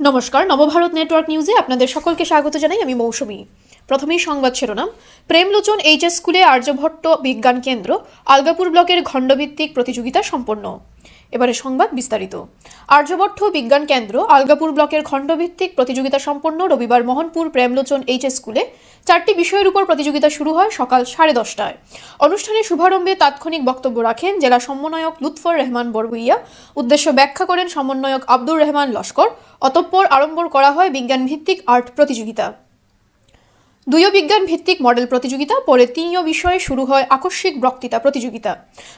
নমস্কার, নবভারত নেটওয়ার্ক নিউজে আপনাদের সকলকে স্বাগত জানাই। আমি মৌসুমী। প্রথমেই সংবাদ শিরোনাম। প্রেমলোচন এইচএস স্কুলে আর্যভট্ট বিজ্ঞান কেন্দ্র আলগাপুর ব্লকের খণ্ডভিত্তিক প্রতিযোগিতা সম্পন্ন। এবারে সংবাদ বিস্তারিত। আর্যভট্ট বিজ্ঞান কেন্দ্র আলগাপুর ব্লকের খণ্ডভিত্তিক প্রতিযোগিতা সম্পন্ন। রবিবার মোহনপুর প্রেমলোচন এইচএস স্কুলে 4টি বিষয়ের উপর প্রতিযোগিতা শুরু হয় সকাল 10:30টায়। অনুষ্ঠানের শুভারম্ভে তাৎক্ষণিক বক্তব্য রাখেন জেলা সমন্বয়ক লুৎফর রহমান বড়ভুইয়া। উদ্দেশ্য ব্যাখ্যা করেন সমন্বয়ক আব্দুর রহমান লস্কর। অতঃপর আরম্ভ করা হয় বিজ্ঞান ভিত্তিক আর্ট প্রতিযোগিতা, দুইয় বিজ্ঞান ভিত্তিক মডেল প্রতিযোগিতা, পরে তিনীয় বিষয়ে শুরু হয় আকস্মিক বক্তৃতা প্রতিযোগিতা।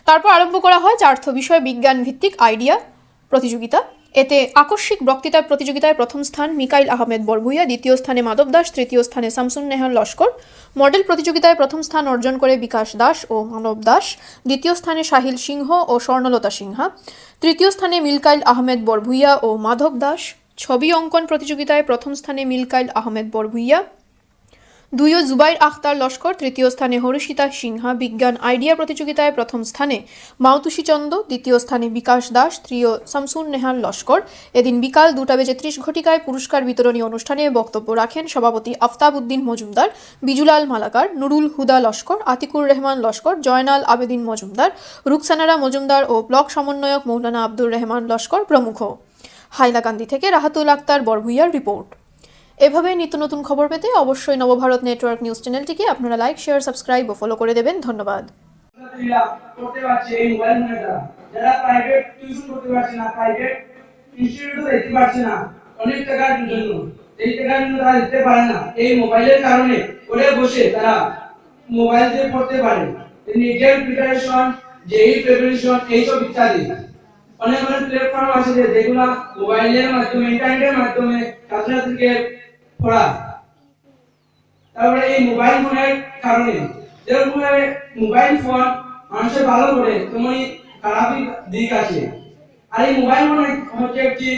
তারপর আরম্ভ করা হয় 4র্থ বিষয় বিজ্ঞান ভিত্তিক আইডিয়া প্রতিযোগিতা। এতে আকস্মিক বক্তৃতা প্রতিযোগিতায় প্রথম স্থান মিকাইল আহমেদ বড়ভুইয়া, দ্বিতীয় স্থানে মাধব দাস, তৃতীয় স্থানে শামসুন নেহাল লস্কর। মডেল প্রতিযোগিতায় প্রথম স্থান অর্জন করে বিকাশ দাস ও মানব দাস, দ্বিতীয় স্থানে সাহিল সিংহ ও স্বর্ণলতা সিনহা, তৃতীয় স্থানে মিলকাইল আহমেদ বড়ভুইয়া ও মাধব দাস। ছবি অঙ্কন প্রতিযোগিতায় প্রথম স্থানে মিলকাইল আহমেদ বড়ভুইয়া, দুইয় জুবাইর আখতার লস্কর, তৃতীয় স্থানে হরিষিতা সিনহা। বিজ্ঞান আইডিয়া প্রতিযোগিতায় প্রথম স্থানে মাউতুষী চন্দ, দ্বিতীয় স্থানে বিকাশ দাস, তৃতীয় শামসুন নেহাল লস্কর। এদিন বিকাল 2:30 ঘটিকায় পুরস্কার বিতরণী অনুষ্ঠানে বক্তব্য রাখেন সভাপতি আফতাব উদ্দিন মজুমদার, বিজুলাল মালাকার, নুরুল হুদা লস্কর, আতিকুর রহমান লস্কর, জয়নাল আবেদিন মজুমদার, রুকসানারা মজুমদার ও ব্লক সমন্বয়ক মৌলানা আব্দুর রহমান লস্কর প্রমুখ। হাইলাকান্দি থেকে রাহাতুল আক্তার বড়ভুইয়ার রিপোর্ট। এভাবে নিত্য নতুন খবর পেতে অবশ্যই নবভারত নেটওয়ার্ক নিউজ চ্যানেলটিকে আপনারা লাইক, শেয়ার, সাবস্ক্রাইব ও ফলো করে দেবেন। ধন্যবাদ। করতে পারছে এই মোবাইল ফোনের দ্বারা, যারা প্রাইভেট টিউশন করতে পারছে না, প্রাইভেট ইনস্টিটিউটে যেতে পারছে না অনেক টাকার জন্য, এই টাকার জন্য তারা দিতে পারে না, এই মোবাইলের কারণে ঘরে বসে তারা মোবাইল দিয়ে পড়তে পারে। নিজের প্রিপারেশন, যেই প্রিপারেশন, এইসব ইত্যাদি অনেক অনেক প্ল্যাটফর্ম আছে যেগুলা মোবাইলের মাধ্যমে, ইন্টারনেটের মাধ্যমে ছাত্রছাত্রীকে পড়া। তারপরে এই মোবাইল ফোনের কারণে যেরকম মোবাইল ফোন মানুষের ভালো করে তেমনি খারাপ দিক আছে। আর এই মোবাইল ফোন হচ্ছে একটি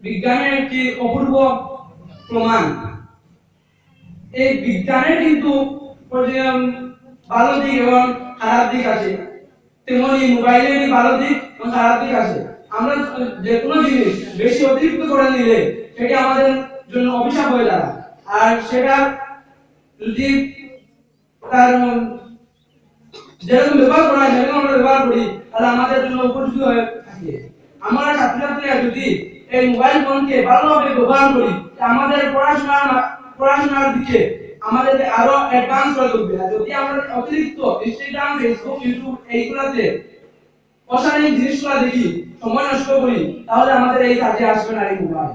বিজ্ঞানের একটি অপূর্ব প্রমাণ। এই বিজ্ঞানের কিন্তু ভালো দিক এবং খারাপ দিক আছে, তেমনি মোবাইলের ভালো দিক এবং খারাপ দিক আছে। আমরা যে কোনো জিনিস বেশি অতিরিক্ত করে নিলে সেটা আমাদের জন্য অভিশাপ হয়ে দাঁড়ায়, আর সেটা যদি তার যেরকম ব্যবহার করা হয় সেরকম আমরা ব্যবহার করি তাহলে আমাদের জন্য উপযোগী হয়ে থাকে। আমরা ছাত্রছাত্রীরা যদি এই মোবাইল ফোনকে ভালোভাবে ব্যবহার করি আমাদের পড়াশোনার দিকে আমাদের আরো অ্যাডভান্স হয়ে উঠবে। আর যদি আমরা অতিরিক্ত ইনস্টাগ্রাম, ফেসবুক, ইউটিউব এইগুলাতে অশালীন জিনিসগুলো দেখি, সময় নষ্ট করি, তাহলে আমাদের এই কাজে আসবে না এই মোবাইল।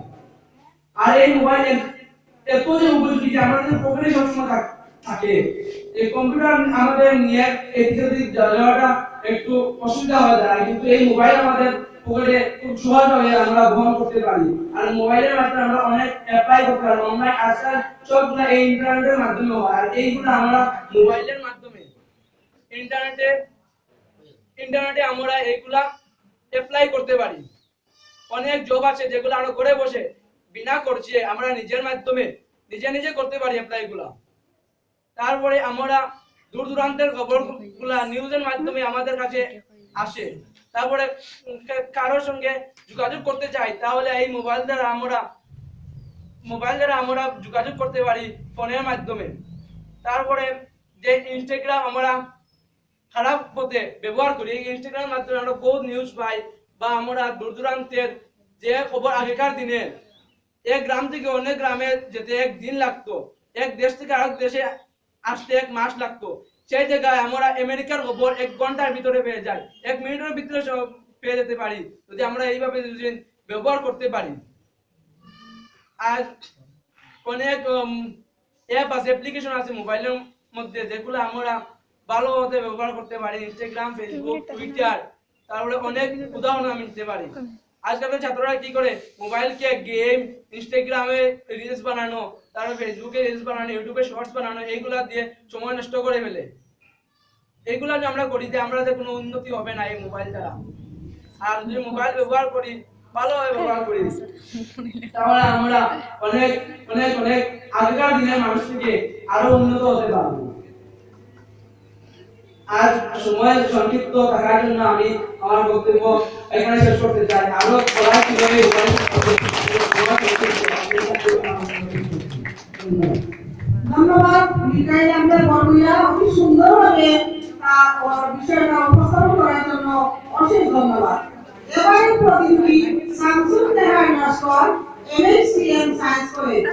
আর এই মোবাইলের এত যে উপযোগী যে আমাদের পকেটে সবসময় থাকে, এই কম্পিউটার আমাদের নিয়ে এদিকে যাওয়াটা একটু অসুবিধা হয়ে যায়, কিন্তু এই মোবাইল আমাদের পকেটে খুব সহজভাবে আমরা বহন করতে পারি। আর মোবাইলের মাধ্যমে আমরা অনেক অ্যাপ্লাই করতে পারি। অনলাইন আজকাল সবগুলো এই ইন্টারনেটের মাধ্যমে হয়, আর এইগুলো আমরা মোবাইলের মাধ্যমে ইন্টারনেটে আমরা এইগুলা অ্যাপ্লাই করতে পারি। অনেক জব আছে যেগুলো আমরা ঘরে বসে বিনা খরচে আমরা নিজের মাধ্যমে নিজে করতে পারি অ্যাপ্লাইগুলা। তারপরে আমরা দূর দূরান্তের খবরগুলা নিউজের মাধ্যমে আমাদের কাছে আসে। তারপরে কারোর সঙ্গে যোগাযোগ করতে চাই তাহলে এই মোবাইল দ্বারা আমরা যোগাযোগ করতে পারি ফোনের মাধ্যমে। তারপরে যে ইনস্টাগ্রাম আমরা খারাপ পথে ব্যবহার করি, এই ইনস্টাগ্রামের মাধ্যমে আমরা বহুত নিউজ পাই, বা আমরা দূর দূরান্তের যে খবর আগেকার দিনে এক গ্রাম থেকে অনেক গ্রামে যেতে 1 দিন লাগতো, এক দেশ থেকে আরেক দেশে আসতে 1 মাস লাগতো, সেই জায়গায় আমরা আমেরিকার খবর 1 ঘন্টার ভিতরে পেয়ে যাই, 1 মিনিটের ভিতরে পেয়ে যেতে পারি যদি আমরা এইভাবে ব্যবহার করতে পারি। আর অনেক অ্যাপ আছে, অ্যাপ্লিকেশন আছে মোবাইলের মধ্যে যেগুলো আমরা ভালোভাবে ব্যবহার করতে পারি, ইনস্টাগ্রাম, ফেসবুক, টুইটার। তারপরে অনেক উদাহরণ আমি দিতে পারি। আজকাল ছাত্ররা কি করে মোবাইলকে গেম, ইনস্টাগ্রামে রিলস বানানো, তারপর ফেসবুকে রিলস বানানো, ইউটিউবে শর্টস বানানো, এইগুলা দিয়ে সময় নষ্ট করে ফেলে। এইগুলা যে আমরা করি যে আমরা কোনো উন্নতি হবে না এই মোবাইল দ্বারা। আর যদি মোবাইল ব্যবহার করি ভালোভাবে ব্যবহার করি তাহলে আমরা অনেক অনেক অনেক আগেকার দিনের মানুষ থেকে আরো উন্নত হতে পারবো। আজ সময় সংক্ষিপ্ত থাকার জন্য আমি আমার বক্তব্য এখানে শেষ করতে চাই। আরো বলার কিভাবে ধন্যবাদ বিজ্ঞানী আমাদের বড়ুইয়া অতি সুন্দরভাবে বিষয়টা উপস্থাপন করার জন্য অশেষ ধন্যবাদ। এবারে প্রতিনিধি শামসুল নেহার নস্কর, MSc সায়েন্স কলেজ।